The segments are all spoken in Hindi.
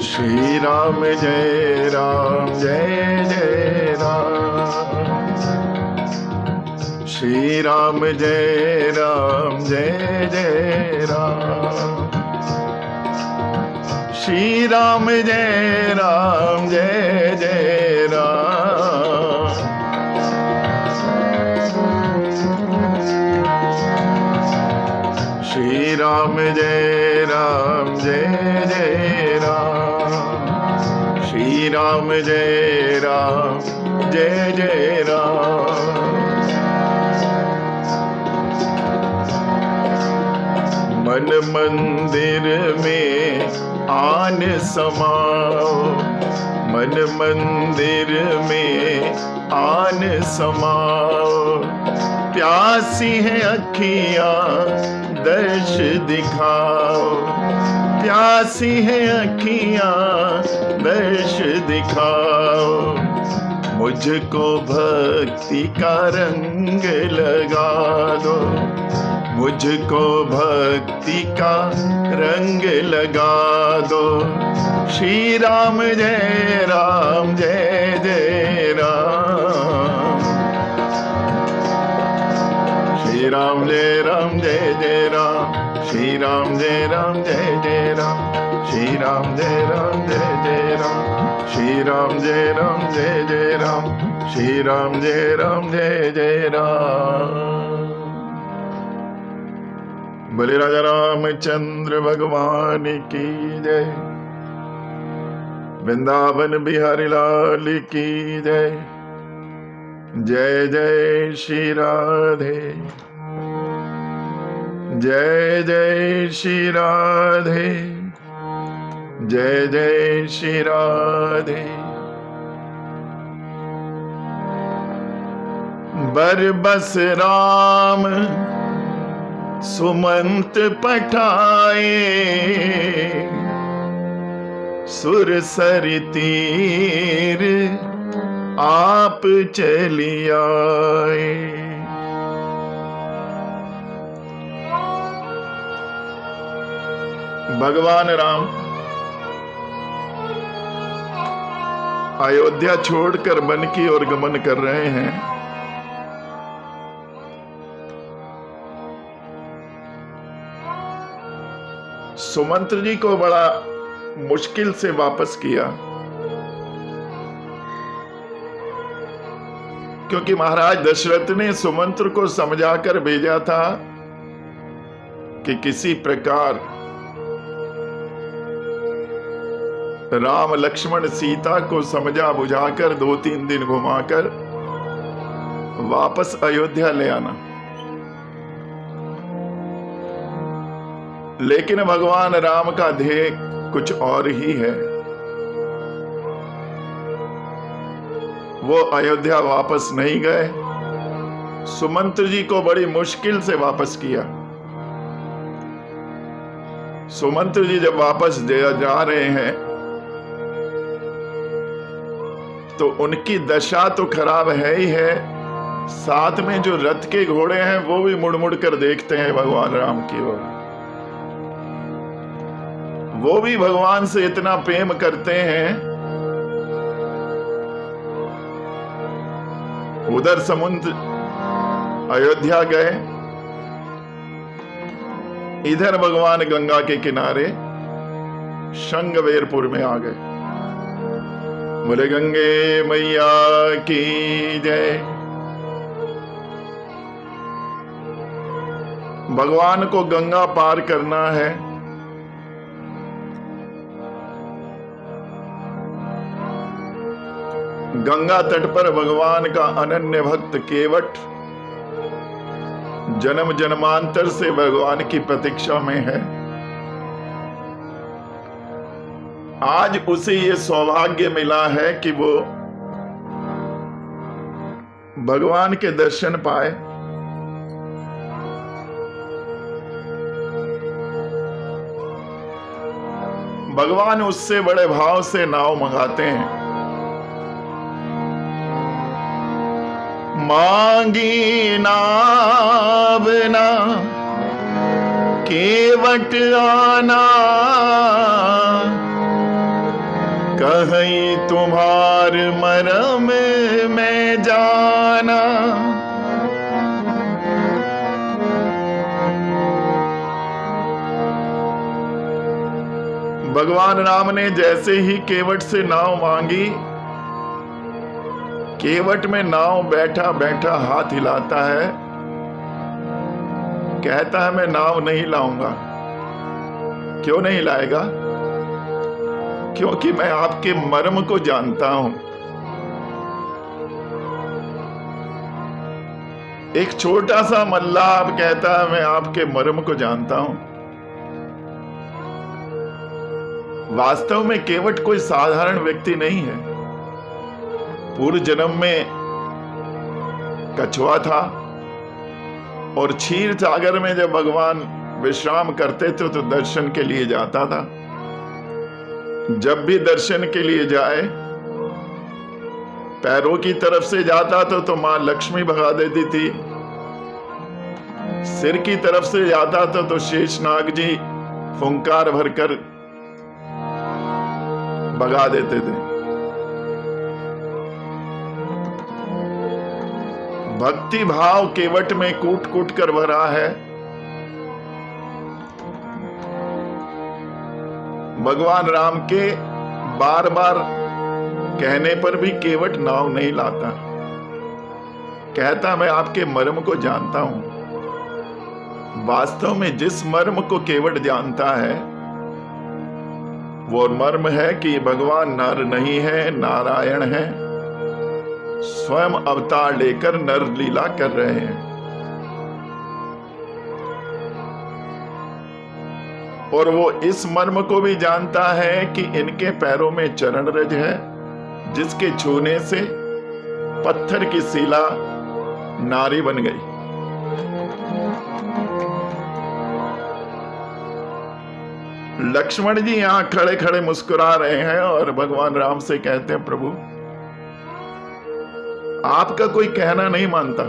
श्री राम जय जय राम। श्री राम जय जय राम। श्री राम जय जय राम। श्री राम जय जय राम। श्री राम जय जय राम। मन मंदिर में आन समाओ। मन मंदिर में आन समाओ। प्यासी है अखियां दर्श दिखाओ। प्यासी है अखियां दर्श दिखाओ। मुझको भक्ति का रंग लगा दो। मुझको भक्ति का रंग लगा दो। श्री राम जय जय राम। श्री राम जय जय राम। श्री राम जय जय राम। श्री राम जय जय राम। श्री राम जय जय राम। श्री राम जय जय राम। बोले राजा रामचंद्र भगवान की जय। वृंदावन बिहारी लाल की जय। जय जय श्री राधे। जय जय श्री राधे। जय जय श्री राधे। बरबस राम सुमंत पठाए। सुर सर तीर आप चली आए। भगवान राम अयोध्या छोड़कर वन की ओर गमन कर रहे हैं। सुमंत्र जी को बड़ा मुश्किल से वापस किया, क्योंकि महाराज दशरथ ने सुमंत्र को समझाकर भेजा था कि किसी प्रकार राम लक्ष्मण सीता को समझा बुझाकर 2-3 दिन घुमाकर वापस अयोध्या ले आना। लेकिन भगवान राम का ध्येय कुछ और ही है। वो अयोध्या वापस नहीं गए। सुमंत्र जी को बड़ी मुश्किल से वापस किया। सुमंत्र जी जब वापस जा रहे हैं तो उनकी दशा तो खराब है ही है, साथ में जो रथ के घोड़े हैं वो भी मुड़ मुड़ कर देखते हैं भगवान राम की ओर। वो भी भगवान से इतना प्रेम करते हैं। उधर समुद्र अयोध्या गए, इधर भगवान गंगा के किनारे शंगवेरपुर में आ गए। बोले गंगे मैया की जय। भगवान को गंगा पार करना है। गंगा तट पर भगवान का अनन्य भक्त केवट जन्म जन्मांतर से भगवान की प्रतीक्षा में है। आज उसे ये सौभाग्य मिला है कि वो भगवान के दर्शन पाए। भगवान उससे बड़े भाव से नाव मंगाते हैं। मांगी नाव ना केवट आना, कहीं तुम्हार मरम में जाना। भगवान राम ने जैसे ही केवट से नाव मांगी, केवट में नाव बैठा बैठा हाथ हिलाता है, कहता है मैं नाव नहीं लाऊंगा। क्यों नहीं लाएगा? क्योंकि मैं आपके मर्म को जानता हूं। एक छोटा सा मल्लाह अब कहता है मैं आपके मर्म को जानता हूं। वास्तव में केवट कोई साधारण व्यक्ति नहीं है। पूर्व जन्म में कछुआ था और क्षीर सागर में जब भगवान विश्राम करते थे तो दर्शन के लिए जाता था। जब भी दर्शन के लिए जाए, पैरों की तरफ से जाता तो मां लक्ष्मी भगा देती थी, सिर की तरफ से जाता था तो शेषनाग जी फुंकार भरकर भगा देते थे। भक्ति भाव केवट में कूट कूट कर भरा है। भगवान राम के बार बार कहने पर भी केवट नाव नहीं लाता। कहता मैं आपके मर्म को जानता हूं। वास्तव में जिस मर्म को केवट जानता है वो मर्म है कि भगवान नर नहीं है, नारायण है, स्वयं अवतार लेकर नर लीला कर रहे हैं। और वो इस मर्म को भी जानता है कि इनके पैरों में चरण रज है, जिसके छूने से पत्थर की शिला नारी बन गई। लक्ष्मण जी यहां खड़े खड़े मुस्कुरा रहे हैं और भगवान राम से कहते हैं प्रभु आपका कोई कहना नहीं मानता।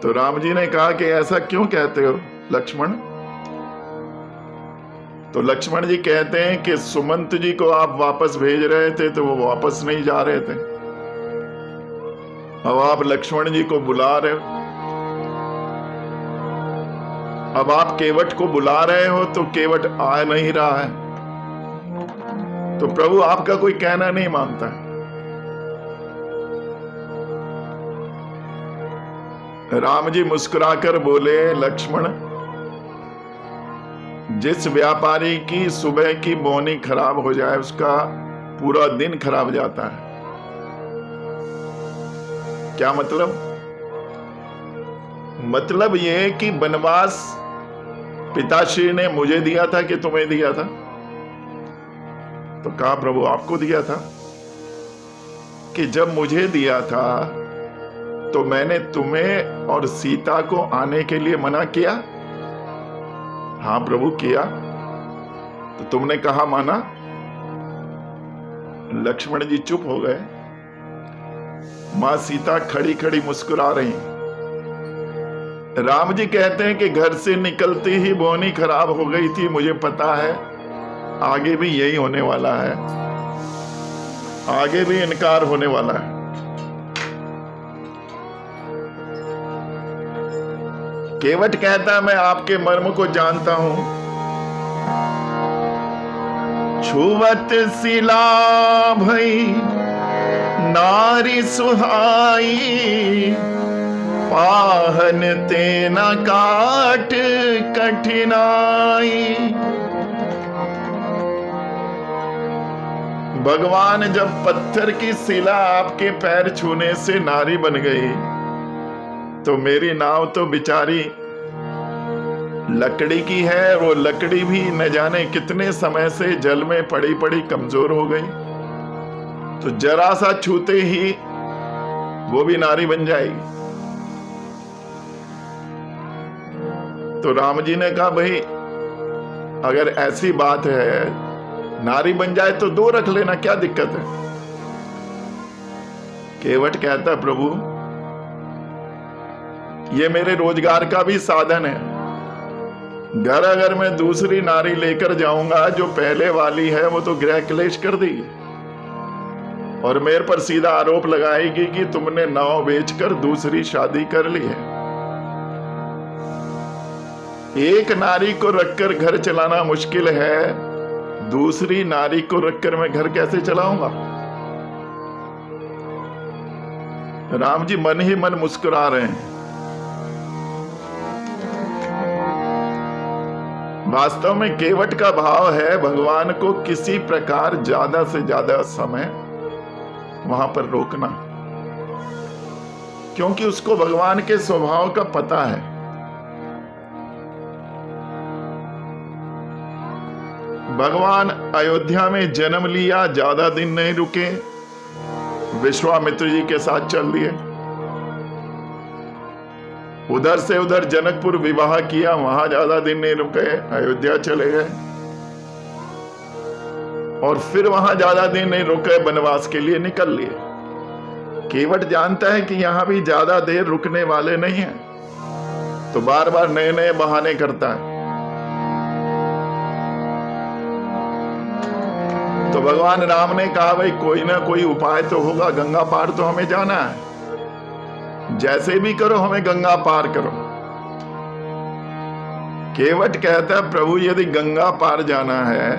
तो राम जी ने कहा कि ऐसा क्यों कहते हो लक्ष्मण? तो लक्ष्मण जी कहते हैं कि सुमंत जी को आप वापस भेज रहे थे तो वो वापस नहीं जा रहे थे। अब आप लक्ष्मण जी को बुला रहे हो, अब आप केवट को बुला रहे हो तो केवट आ नहीं रहा है। तो प्रभु आपका कोई कहना नहीं मानता। राम जी मुस्कुराकर बोले लक्ष्मण, जिस व्यापारी की सुबह की बोनी खराब हो जाए उसका पूरा दिन खराब जाता है। क्या मतलब? मतलब ये कि वनवास पिताश्री ने मुझे दिया था कि तुम्हें दिया था? तो कहा प्रभु आपको दिया था। कि जब मुझे दिया था तो मैंने तुम्हें और सीता को आने के लिए मना किया? हाँ प्रभु किया। तो तुमने कहा माना? लक्ष्मण जी चुप हो गए। मां सीता खड़ी खड़ी मुस्कुरा रही। राम जी कहते हैं कि घर से निकलते ही बोनी खराब हो गई थी। मुझे पता है आगे भी यही होने वाला है, आगे भी इनकार होने वाला है। केवट कहता मैं आपके मर्म को जानता हूं। छुवत शिला भई नारी सुहाई, पाहन तेना काट कठिनाई। भगवान जब पत्थर की शिला आपके पैर छूने से नारी बन गई तो मेरी नाव तो बेचारी लकड़ी की है। वो लकड़ी भी न जाने कितने समय से जल में पड़ी पड़ी कमजोर हो गई, तो जरा सा छूते ही वो भी नारी बन जाएगी। तो राम जी ने कहा भाई अगर ऐसी बात है नारी बन जाए तो दो रख लेना, क्या दिक्कत है? केवट कहता प्रभु ये मेरे रोजगार का भी साधन है। घर अगर मैं दूसरी नारी लेकर जाऊंगा, जो पहले वाली है वो तो गृह क्लेश कर देगी और मेरे पर सीधा आरोप लगाएगी कि तुमने नाव बेचकर दूसरी शादी कर ली है। एक नारी को रखकर घर चलाना मुश्किल है, दूसरी नारी को रखकर मैं घर कैसे चलाऊंगा? राम जी मन ही मन मुस्कुरा रहे हैं। वास्तव में केवट का भाव है भगवान को किसी प्रकार ज्यादा से ज्यादा समय वहां पर रोकना, क्योंकि उसको भगवान के स्वभाव का पता है। भगवान अयोध्या में जन्म लिया, ज्यादा दिन नहीं रुके, विश्वामित्र जी के साथ चल दिए। उधर से उधर जनकपुर विवाह किया, वहां ज्यादा दिन नहीं रुके, अयोध्या चले गए और फिर वहां ज्यादा दिन नहीं रुके, वनवास के लिए निकल लिए। केवट जानता है कि यहां भी ज्यादा देर रुकने वाले नहीं हैं, तो बार बार नए नए बहाने करता है। तो भगवान राम ने कहा भाई कोई ना कोई उपाय तो होगा, गंगा पार तो हमें जाना है, जैसे भी करो हमें गंगा पार करो। केवट कहता है प्रभु यदि गंगा पार जाना है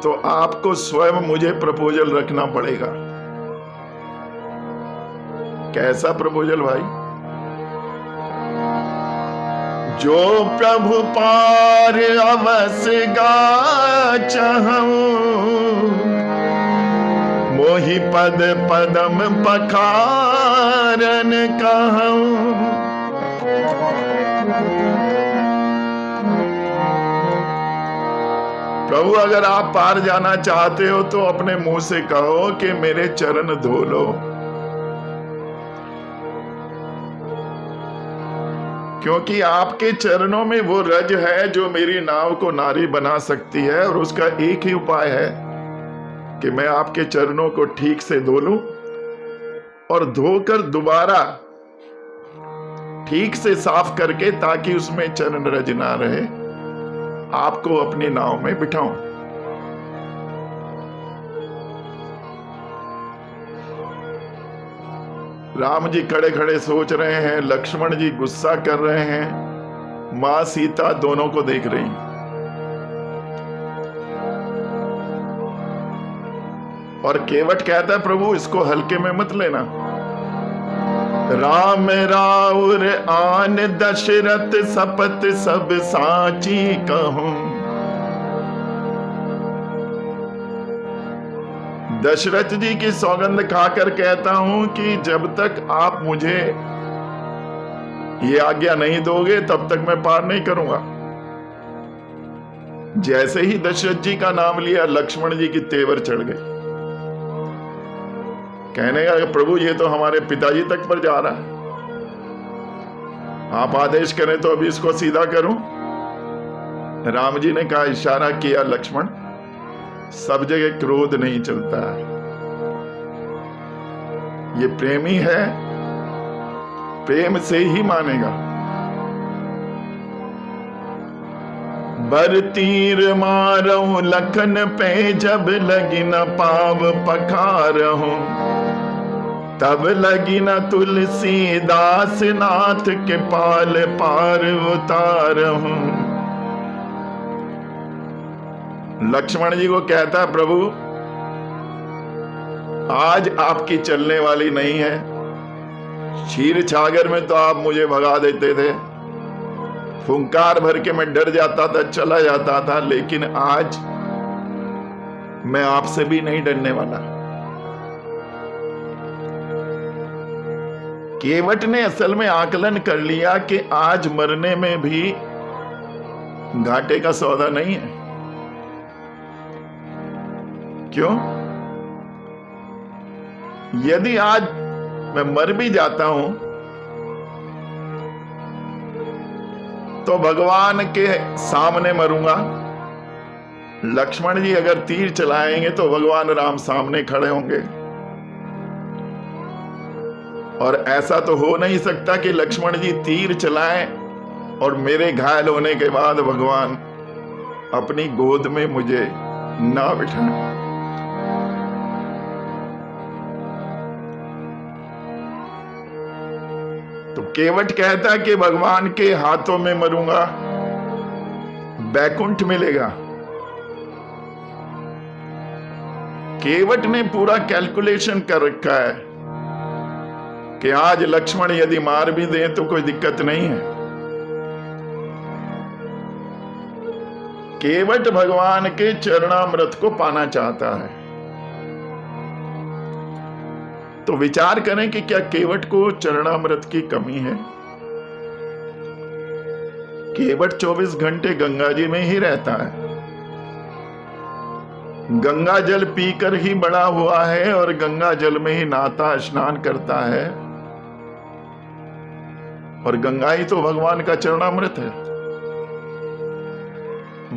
तो आपको स्वयं मुझे प्रपोजल रखना पड़ेगा। कैसा प्रपोजल भाई? जो प्रभु पार अवस गा चाहूं, मोहि पद पदम पखारन कहूं। प्रभु अगर आप पार जाना चाहते हो तो अपने मुंह से कहो कि मेरे चरण धो लो, क्योंकि आपके चरणों में वो रज है जो मेरी नाव को नारी बना सकती है। और उसका एक ही उपाय है कि मैं आपके चरणों को ठीक से धो लूं और धोकर दोबारा ठीक से साफ करके, ताकि उसमें चरण रज ना रहे, आपको अपनी नाव में बिठाऊं। राम जी खड़े खड़े सोच रहे हैं, लक्ष्मण जी गुस्सा कर रहे हैं, मां सीता दोनों को देख रही। और केवट कहता है प्रभु इसको हल्के में मत लेना। राम राउर आन दशरथ सपत सब साची कहूं। दशरथ जी की सौगंध खाकर कहता हूं कि जब तक आप मुझे ये आज्ञा नहीं दोगे तब तक मैं पार नहीं करूंगा। जैसे ही दशरथ जी का नाम लिया, लक्ष्मण जी की तेवर चढ़ गई। कहने का प्रभु ये तो हमारे पिताजी तक पर जा रहा है, आप आदेश करें तो अभी इसको सीधा करूं। राम जी ने कहा, इशारा किया, लक्ष्मण सब जगह क्रोध नहीं चलता है, ये प्रेमी है, प्रेम से ही मानेगा। बर तीर मारूं लखन पे, जब लगी न पाव पखारहूं, तब लगी न तुलसीदास नाथ के पाल पार उतारहूं। लक्ष्मण जी को कहता है प्रभु आज आपकी चलने वाली नहीं है। क्षीर छागर में तो आप मुझे भगा देते थे, फुंकार भर के मैं डर जाता था, चला जाता था, लेकिन आज मैं आपसे भी नहीं डरने वाला। केवट ने असल में आकलन कर लिया कि आज मरने में भी घाटे का सौदा नहीं है। क्यों? यदि आज मैं मर भी जाता हूं तो भगवान के सामने मरूंगा। लक्ष्मण जी अगर तीर चलाएंगे तो भगवान राम सामने खड़े होंगे। और ऐसा तो हो नहीं सकता कि लक्ष्मण जी तीर चलाएं और मेरे घायल होने के बाद भगवान अपनी गोद में मुझे ना बिठाएं। तो केवट कहता है कि भगवान के हाथों में मरूंगा, बैकुंठ मिलेगा। केवट ने पूरा कैलकुलेशन कर रखा है कि आज लक्ष्मण यदि मार भी दें तो कोई दिक्कत नहीं है। केवट भगवान के चरणामृत को पाना चाहता है। तो विचार करें कि क्या केवट को चरणामृत की कमी है? केवट 24 घंटे गंगा जी में ही रहता है, गंगा जल पीकर ही बड़ा हुआ है और गंगा जल में ही नहाता स्नान करता है, और गंगा ही तो भगवान का चरणामृत है।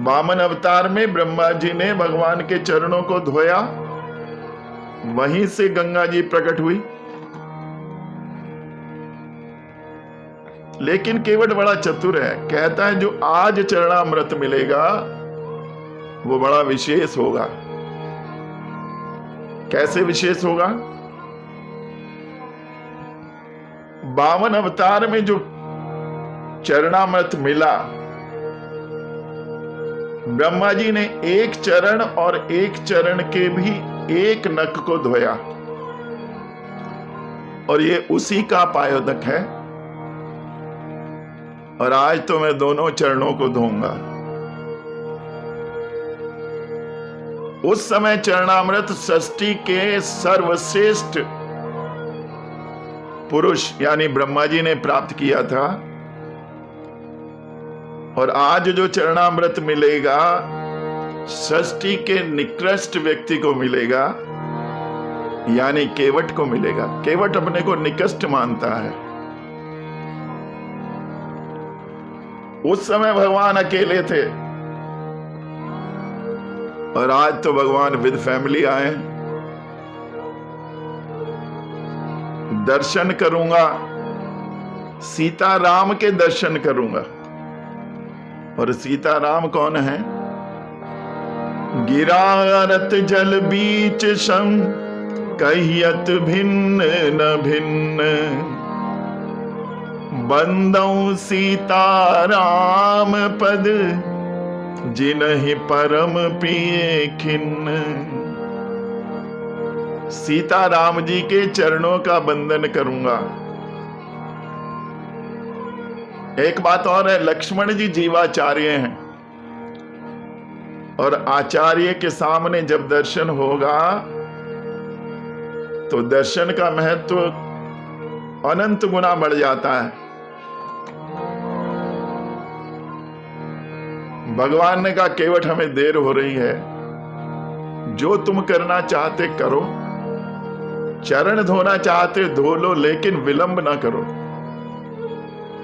वामन अवतार में ब्रह्मा जी ने भगवान के चरणों को धोया, वहीं से गंगा जी प्रकट हुई। लेकिन केवट बड़ा चतुर है, कहता है जो आज चरणामृत मिलेगा वो बड़ा विशेष होगा। कैसे विशेष होगा? वामन अवतार में जो चरणामृत मिला, ब्रह्मा जी ने एक चरण और एक चरण के भी एक नख को धोया, और ये उसी का पायोदक है। और आज तो मैं दोनों चरणों को धोऊंगा। उस समय चरणामृत सृष्टि के सर्वश्रेष्ठ पुरुष यानी ब्रह्मा जी ने प्राप्त किया था, और आज जो चरणामृत मिलेगा सृष्टि के निकृष्ट व्यक्ति को मिलेगा, यानी केवट को मिलेगा। केवट अपने को निकृष्ट मानता है। उस समय भगवान अकेले थे, और आज तो भगवान विद फैमिली आए। दर्शन करूंगा, सीता राम के दर्शन करूंगा। और सीता राम कौन है? गिरारत जल बीच सम कहियत भिन्न न भिन्न, बंदौ सीता राम पद जिन्हि परम प्रिय खिन्न। सीता राम जी के चरणों का बंदन करूंगा। एक बात और है, लक्ष्मण जी जीवाचार्य हैं, और आचार्य के सामने जब दर्शन होगा तो दर्शन का महत्व अनंत गुना बढ़ जाता है। भगवान ने कहा केवट हमें देर हो रही है, जो तुम करना चाहते करो, चरण धोना चाहते धो लो, लेकिन विलंब ना करो,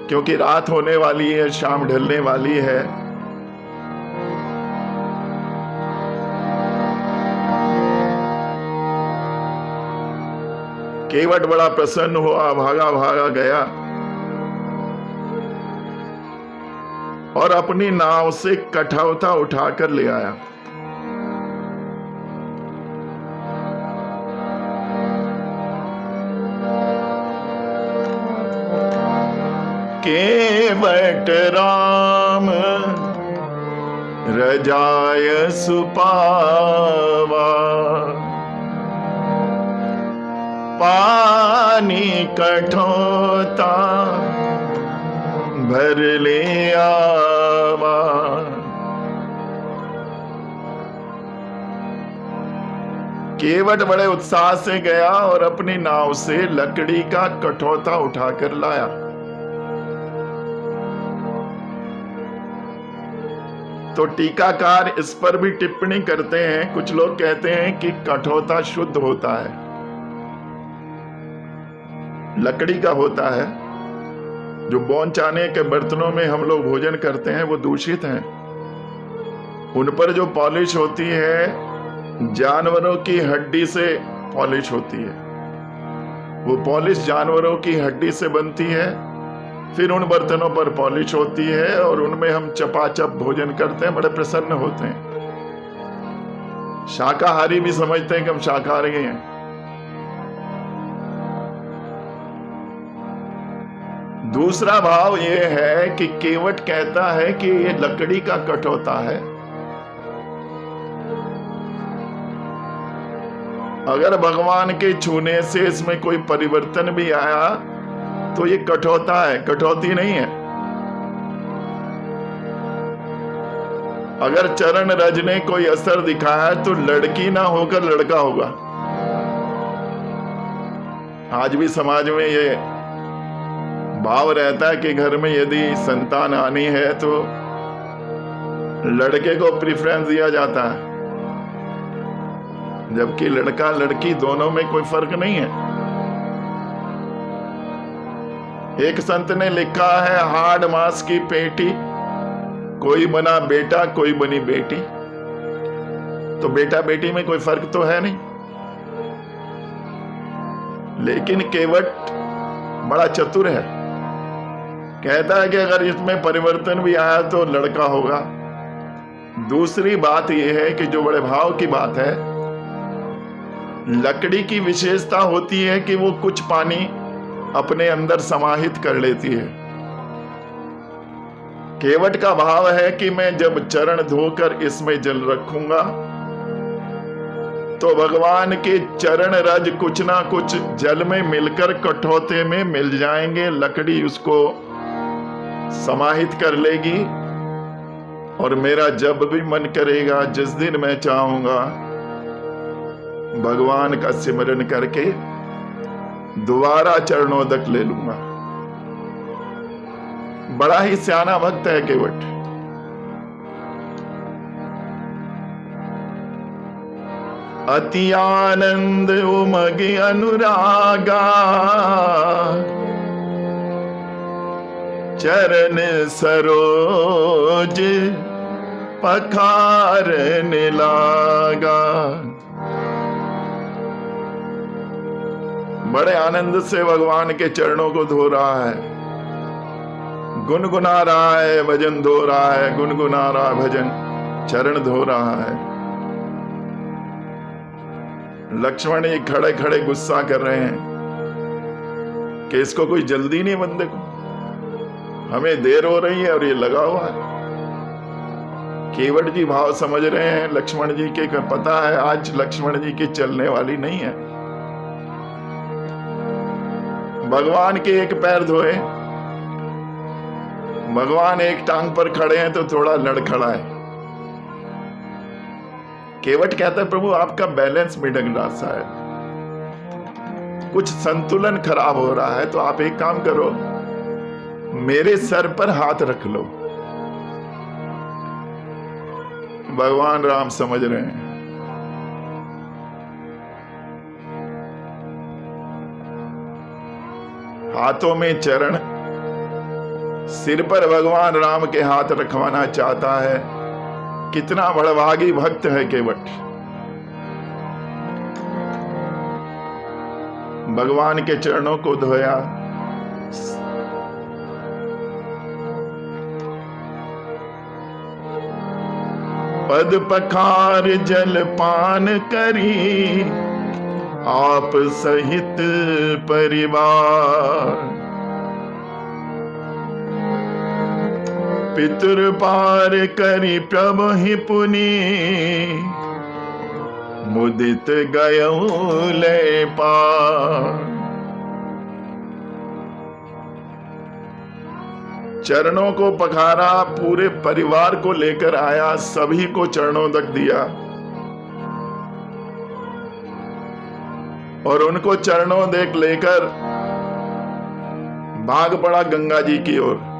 क्योंकि रात होने वाली है, शाम ढलने वाली है। केवट बड़ा प्रसन्न हुआ, भागा भागा गया और अपनी नाव से कठौता उठाकर ले आया। केवट राम रजाय सुपावा, पानी कठौता भर ले आवा। केवट बड़े उत्साह से गया और अपनी नाव से लकड़ी का कठौता उठाकर लाया। तो टीकाकार इस पर भी टिप्पणी करते हैं। कुछ लोग कहते हैं कि कठौता शुद्ध होता है, लकड़ी का होता है। जो बोनचाने के बर्तनों में हम लोग भोजन करते हैं वो दूषित हैं। उन पर जो पॉलिश होती है जानवरों की हड्डी से पॉलिश होती है, वो पॉलिश जानवरों की हड्डी से बनती है, फिर उन बर्तनों पर पॉलिश होती है और उनमें हम चपाचप भोजन करते हैं, बड़े प्रसन्न होते हैं। शाकाहारी भी समझते हैं कि हम शाकाहारी हैं। दूसरा भाव यह है कि केवट कहता है कि ये लकड़ी का कठौता है। अगर भगवान के छूने से इसमें कोई परिवर्तन भी आया तो ये कठौता है, कठौती नहीं है। अगर चरण रज ने कोई असर दिखाया तो लड़की ना होकर लड़का होगा। आज भी समाज में ये भाव रहता है कि घर में यदि संतान आनी है तो लड़के को प्रेफरेंस दिया जाता है, जबकि लड़का लड़की दोनों में कोई फर्क नहीं है। एक संत ने लिखा है, हाड़ मांस की पेटी, कोई बना बेटा कोई बनी बेटी। तो बेटा बेटी में कोई फर्क तो है नहीं। लेकिन केवट बड़ा चतुर है, कहता है कि अगर इसमें परिवर्तन भी आया तो लड़का होगा। दूसरी बात यह है कि जो बड़े भाव की बात है, लकड़ी की विशेषता होती है कि वो कुछ पानी अपने अंदर समाहित कर लेती है। केवट का भाव है कि मैं जब चरण धोकर इसमें जल रखूंगा तो भगवान के चरण रज कुछ ना कुछ जल में मिलकर कठौते में मिल जाएंगे, लकड़ी उसको समाहित कर लेगी और मेरा जब भी मन करेगा, जिस दिन मैं चाहूंगा, भगवान का सिमरन करके दोबारा चरणोदक ले लूंगा। बड़ा ही सियाना भक्त है केवट। अति आनंद उमगे अनुरागा, चरण सरोज पखारने लागा। बड़े आनंद से भगवान के चरणों को धो रहा है, गुनगुना रहा है, भजन धो रहा है, गुनगुना रहा है भजन, चरण धो रहा है। लक्ष्मण जी खड़े खड़े गुस्सा कर रहे हैं कि इसको कोई जल्दी नहीं, बंदे को हमें देर हो रही है और ये लगा हुआ है। केवट जी भाव समझ रहे हैं लक्ष्मण जी के, पता है आज लक्ष्मण जी की चलने वाली नहीं है। भगवान के एक पैर धोए, भगवान एक टांग पर खड़े हैं तो थोड़ा लड़खड़ा है। केवट कहता है प्रभु आपका बैलेंस बिगड़ सा है, कुछ संतुलन खराब हो रहा है, तो आप एक काम करो, मेरे सर पर हाथ रख लो। भगवान राम समझ रहे हैं। हाथों में चरण, सिर पर भगवान राम के हाथ रखवाना चाहता है। कितना बड़भागी भक्त है केवट। भगवान के चरणों को धोया, पद पखार जल पान करी, आप सहित परिवार। पितृ पार करी प्रभु ही पुनि, मुदित गयऊ ले पार। चरणों को पखारा, पूरे परिवार को लेकर आया, सभी को चरणोदक दिया और उनको चरणोदक लेकर भाग पड़ा गंगा जी की ओर।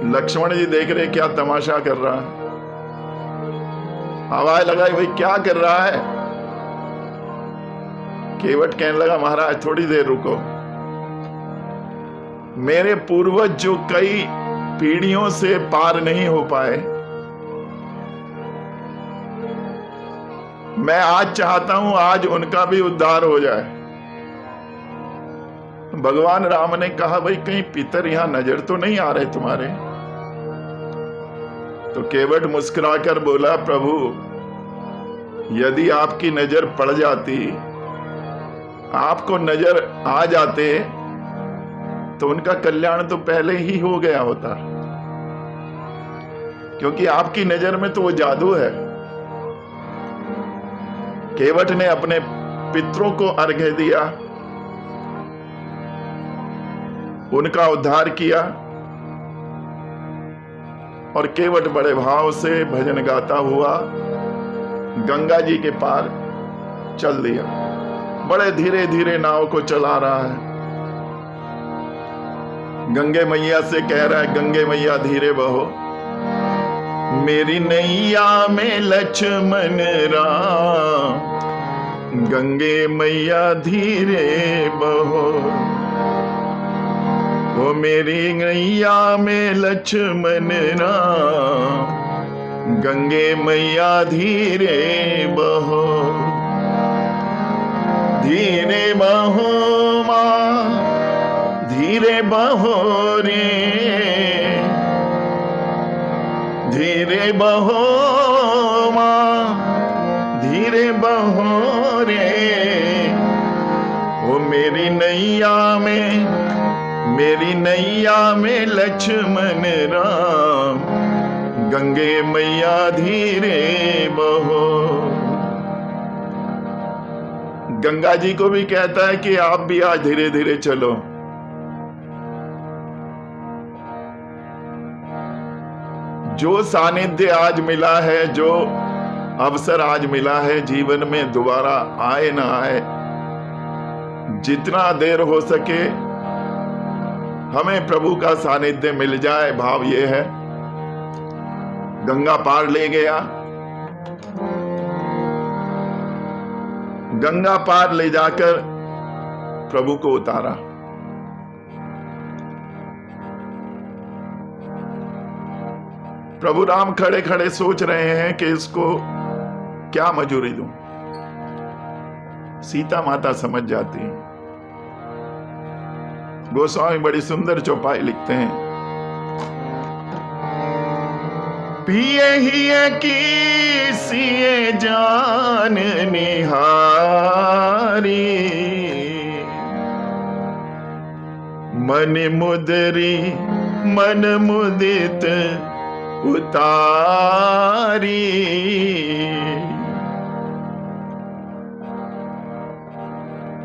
लक्ष्मण जी देख रहे क्या तमाशा कर रहा है, आवाज लगाई भाई क्या कर रहा है। केवट कहने लगा महाराज थोड़ी देर रुको, मेरे पूर्वज जो कई पीढ़ियों से पार नहीं हो पाए, मैं आज चाहता हूं आज उनका भी उद्धार हो जाए। भगवान राम ने कहा, भाई कहीं पितर यहां नजर तो नहीं आ रहे तुम्हारे? तो केवट मुस्कुराकर बोला, प्रभु यदि आपकी नजर पड़ जाती, आपको नजर आ जाते, तो उनका कल्याण तो पहले ही हो गया होता, क्योंकि आपकी नजर में तो वो जादू है। केवट ने अपने पितरों को अर्घ्य दिया, उनका उद्धार किया, और केवट बड़े भाव से भजन गाता हुआ गंगा जी के पार चल दिया। बड़े धीरे धीरे नाव को चला रहा है। गंगे मैया से कह रहा है, गंगे मैया धीरे बहो, मेरी नैया में लक्ष्मण राम, गंगे मैया धीरे बहो, वो मेरी नैया में लक्ष्मण राम, गंगे मैया धीरे बहो, धीरे बहो माँ, धीरे बहो रे, धीरे बहो माँ, धीरे बहो रे, वो मेरी नैया में लक्ष्मण राम, गंगे मैया धीरे बहो। गंगा जी को भी कहता है कि आप भी आज धीरे धीरे चलो। जो सानिध्य आज मिला है, जो अवसर आज मिला है जीवन में, दोबारा आए ना आए, जितना देर हो सके हमें प्रभु का सानिध्य मिल जाए, भाव ये है। गंगा पार ले गया, गंगा पार ले जाकर प्रभु को उतारा। प्रभु राम खड़े खड़े सोच रहे हैं कि इसको क्या मजूरी दूं। सीता माता समझ जाती है। गोस्वामी बड़ी सुंदर चौपाई लिखते हैं, पिए ही की सिए जान निहारी, मन मुदरी मन मुदित उतारी।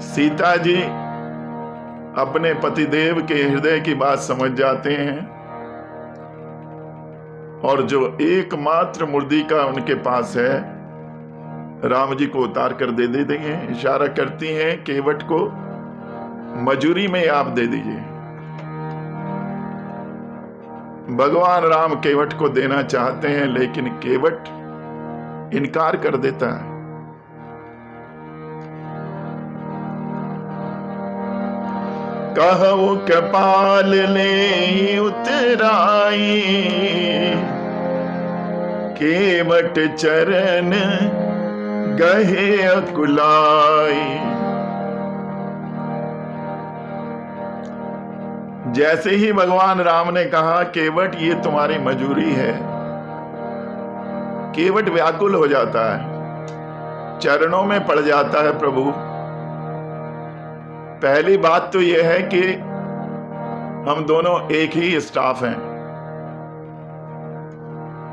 सीता जी अपने पतिदेव के हृदय की बात समझ जाते हैं, और जो एकमात्र मुर्दिका उनके पास है, राम जी को उतार कर दे देंगे। इशारा करती हैं केवट को, मजूरी में आप दे दीजिए। भगवान राम केवट को देना चाहते हैं, लेकिन केवट इनकार कर देता है। कहु कपाल ले उतराई, केवट चरण गहे अकुलाई। जैसे ही भगवान राम ने कहा केवट ये तुम्हारी मजूरी है, केवट व्याकुल हो जाता है, चरणों में पड़ जाता है प्रभु। पहली बात तो यह है कि हम दोनों एक ही स्टाफ हैं,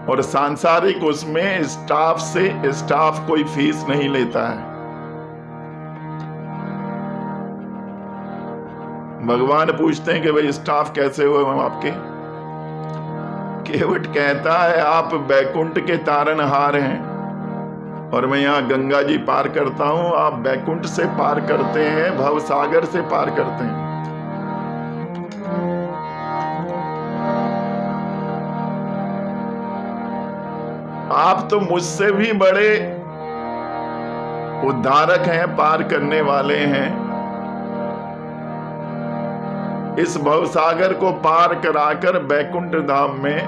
और सांसारिक उसमें स्टाफ से स्टाफ कोई फीस नहीं लेता है। भगवान पूछते हैं कि भाई स्टाफ कैसे हुए हम आपके? केवट कहता है आप बैकुंठ के तारनहार हैं, और मैं यहाँ गंगा जी पार करता हूं, आप बैकुंठ से पार करते हैं, भव सागर से पार करते हैं। आप तो मुझसे भी बड़े उद्धारक हैं, पार करने वाले हैं। इस भवसागर को पार कराकर बैकुंठ धाम में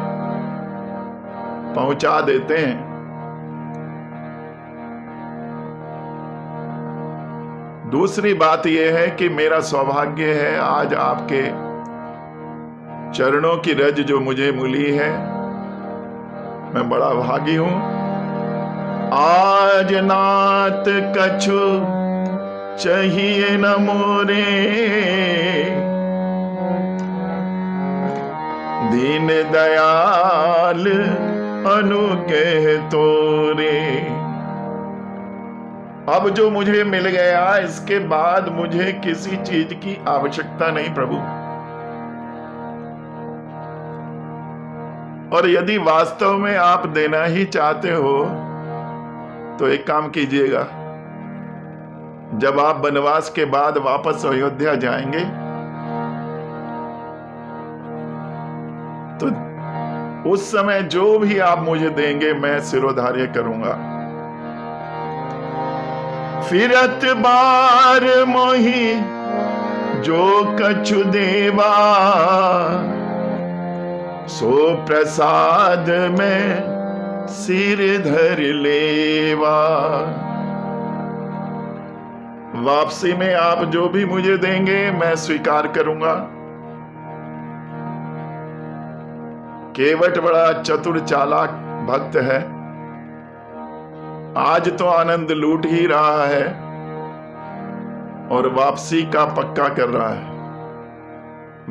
पहुंचा देते हैं। दूसरी बात यह है कि मेरा सौभाग्य है आज आपके चरणों की रज जो मुझे मिली है, मैं बड़ा भागी हूं। आज नाथ कछु चाहिए न मोरे, दीन दयाल अनुग्रह तोरे। अब जो मुझे मिल गया, इसके बाद मुझे किसी चीज की आवश्यकता नहीं प्रभु। और यदि वास्तव में आप देना ही चाहते हो तो एक काम कीजिएगा, जब आप वनवास के बाद वापस अयोध्या जाएंगे तो उस समय जो भी आप मुझे देंगे मैं सिरोधार्य करूंगा। फिरत बार मोहि जो कछु देवा, सो प्रसाद में सिर धर लेवा। वापसी में आप जो भी मुझे देंगे मैं स्वीकार करूंगा। केवट बड़ा चतुर चालाक भक्त है, आज तो आनंद लूट ही रहा है और वापसी का पक्का कर रहा है।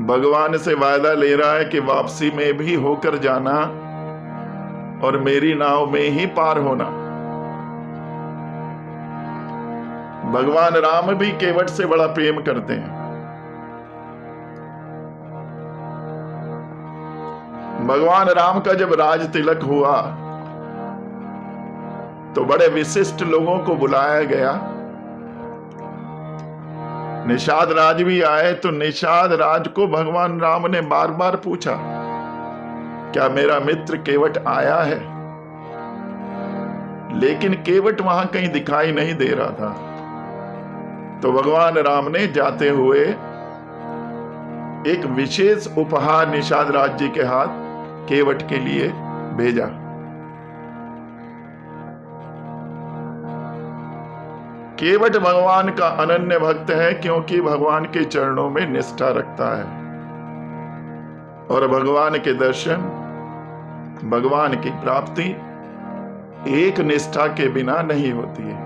भगवान से वायदा ले रहा है कि वापसी में भी होकर जाना और मेरी नाव में ही पार होना। भगवान राम भी केवट से बड़ा प्रेम करते हैं। भगवान राम का जब राज तिलक हुआ तो बड़े विशिष्ट लोगों को बुलाया गया। निषाद राज भी आए तो निषाद राज को भगवान राम ने बार बार पूछा, क्या मेरा मित्र केवट आया है? लेकिन केवट वहां कहीं दिखाई नहीं दे रहा था। तो भगवान राम ने जाते हुए एक विशेष उपहार निषाद राज जी के हाथ केवट के लिए भेजा। केवट भगवान का अनन्य भक्त है, क्योंकि भगवान के चरणों में निष्ठा रखता है और भगवान के दर्शन, भगवान की प्राप्ति एक निष्ठा के बिना नहीं होती है।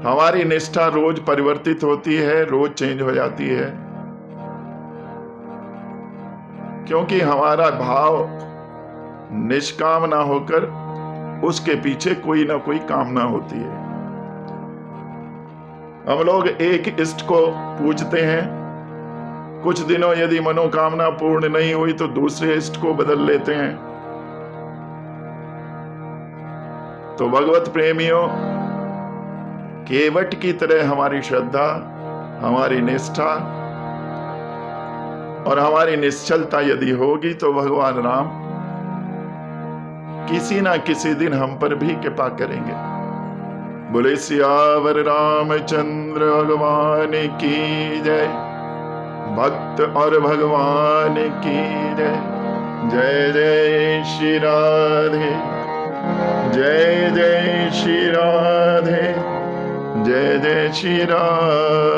हमारी निष्ठा रोज परिवर्तित होती है, रोज चेंज हो जाती है, क्योंकि हमारा भाव निष्काम ना होकर उसके पीछे कोई ना कोई कामना होती है। हम लोग एक इष्ट को पूजते हैं, कुछ दिनों यदि मनोकामना पूर्ण नहीं हुई तो दूसरे इष्ट को बदल लेते हैं। तो भगवत प्रेमियों, केवट की तरह हमारी श्रद्धा, हमारी निष्ठा और हमारी निश्चलता यदि होगी तो भगवान राम किसी ना किसी दिन हम पर भी कृपा करेंगे। बोले सियावर रामचंद्र भगवान की जय। भक्त और भगवान की जय। जय जय श्री राधे, जय जय श्री राधे, जय जय श्री राधे।